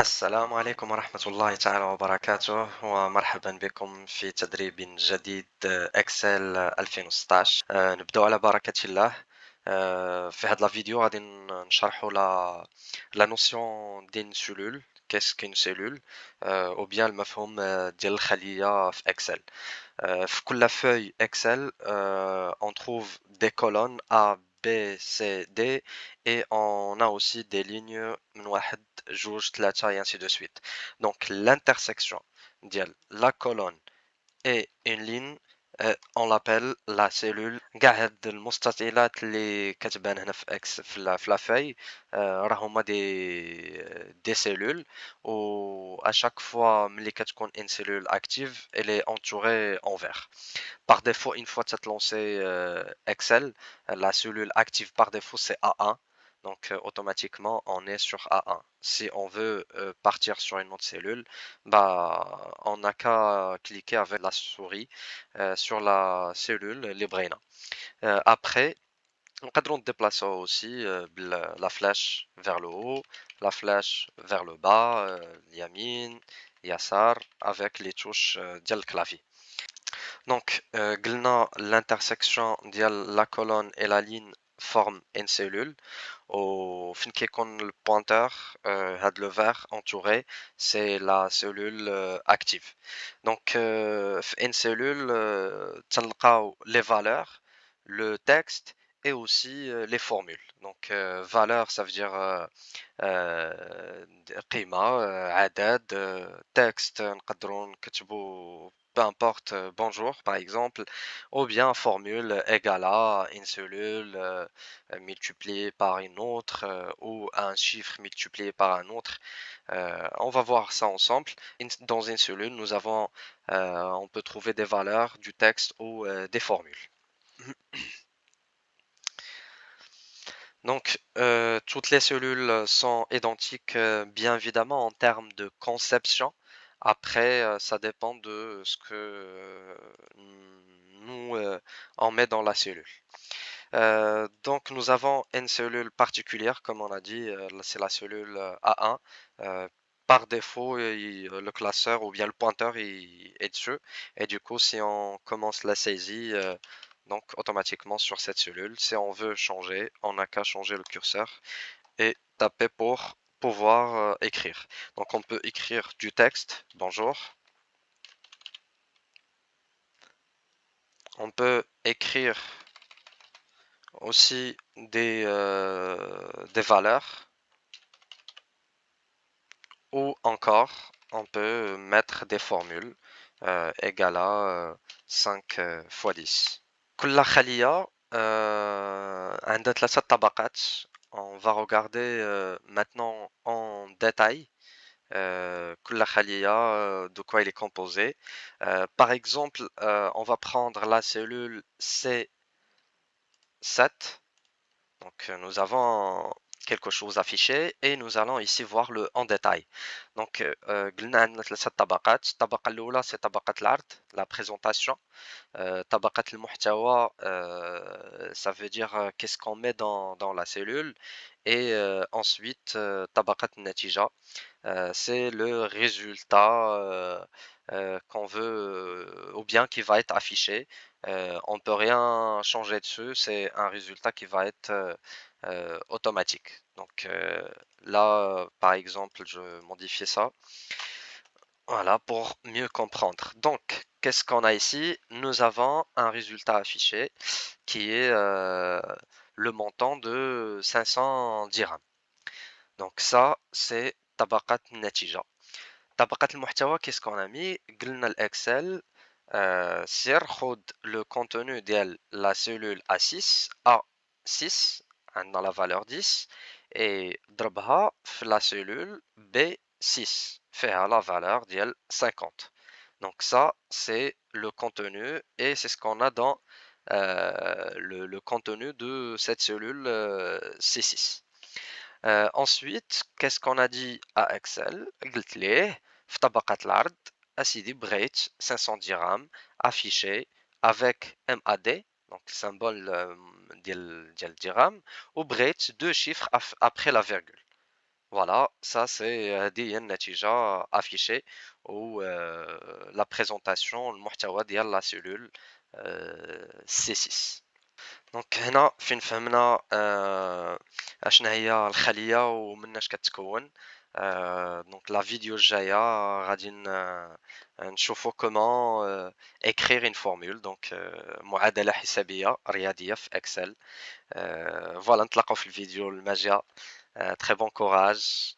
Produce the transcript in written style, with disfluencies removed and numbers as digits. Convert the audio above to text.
السلام عليكم ورحمة الله تعالى وبركاته ومرحبا بكم في تدريب جديد اكسل 2016. نبدأ على بركة الله. في هذا الفيديو غادي نشرحوا لا نوسيون دين سيلول كيس كين سيلول او بيان المفهوم ديال الخلية في اكسل. في كل فeuille Excel, on trouve des colonnes A, B, C, D et on a aussi des lignes من واحد جوج ثلاثة et ainsi de suite. Donc l'intersection de la colonne et une ligne, on l'appelle la cellule. كاع هاد المستطيلات اللي كتبان هنا في اكس في لا فاي راه هما دي سيلول، و à chaque fois ملي كتكون une cellule active elle est entourée en vert. Par défaut, une fois que tu as lancé Excel, la cellule active par défaut c'est A1. Donc automatiquement on est sur A1. Si on veut partir sur une autre cellule, bah, on n'a qu'à cliquer avec la souris sur la cellule Librena. Après, on peut déplacer aussi la flèche vers le haut, la flèche vers le bas, Yamin, Yassar, avec les touches du clavier. Donc, l'intersection de la colonne et la ligne forme une cellule. Au fin qui est le pointeur, le vert entouré, c'est la cellule active. Donc, une cellule, les valeurs, le texte et aussi les formules. Donc, valeur, ça veut dire قيمة عدد texte نقدروا نكتبوا peu importe bonjour par exemple, ou bien formule égale à une cellule multipliée par une autre ou un chiffre multiplié par un autre. On va voir ça ensemble. Dans une cellule, on peut trouver des valeurs, du texte ou des formules. Donc, toutes les cellules sont identiques, bien évidemment, en termes de conception. Après, ça dépend de ce que nous on met dans la cellule. Donc, nous avons une cellule particulière, comme on a dit, c'est la cellule A1. Par défaut, le classeur ou bien le pointeur est dessus. Et du coup, si on commence la saisie, donc automatiquement sur cette cellule, si on veut changer, on n'a qu'à changer le curseur et taper pour pouvoir écrire. Donc, on peut écrire du texte, bonjour. On peut écrire aussi des valeurs, ou encore on peut mettre des formules égales à 5 fois 10. كل خلية عندها ثلاثة طبقات. On va regarder maintenant en détail كل خلية de quoi il est composé. Par exemple, on va prendre la cellule C7. Donc nous avons quelque chose affiché et nous allons ici voir le en détail. Donc قلنا عندنا ثلاثة طبقات. الطبقة الأولى c'est طبقة العرض, la présentation. طبقة المحتوى, ça veut dire qu'est-ce qu'on met dans la cellule. Et ensuite طبقة النتيجة, c'est le résultat qu'on veut ou bien qui va être affiché. On peut rien changer dessus, c'est un résultat qui va être automatique. Donc là, par exemple, je modifie ça. Voilà, pour mieux comprendre. Donc, qu'est-ce qu'on a ici? Nous avons un résultat affiché qui est le montant de 500 dirhams. Donc ça, c'est طبقة النتيجة. طبقة المحتوى, qu'est-ce qu'on a mis? قلنا الإكسل سير خد le contenu ديال la cellule A6 A6 عندنا la valeur 10 et ضربها في la cellule B6 فيها la valeur ديال 50. Donc ça, c'est le contenu et c'est ce qu'on a dans le contenu de cette cellule C6. Ensuite, qu'est-ce qu'on a dit à Excel? قلت ليه في طبقة العرض أسيدي بغيت 500 dirhams affiché avec MAD, donc symbole ديال dirham, ou بغيت deux chiffres après la virgule. Voilà, ça c'est هذه هي النتيجة affichée و la présentation المحتوى ديال لا cellule C6. دونك هنا فين فهمنا اشنا هي الخلية ومناش كتكون. دونك لا فيديو الجاية غادي نشوفو كومون écrire une formule دونك معادلة حسابية رياضية في اكسل. فوالا نتلاقاو في الفيديو الماجية. Très bon courage.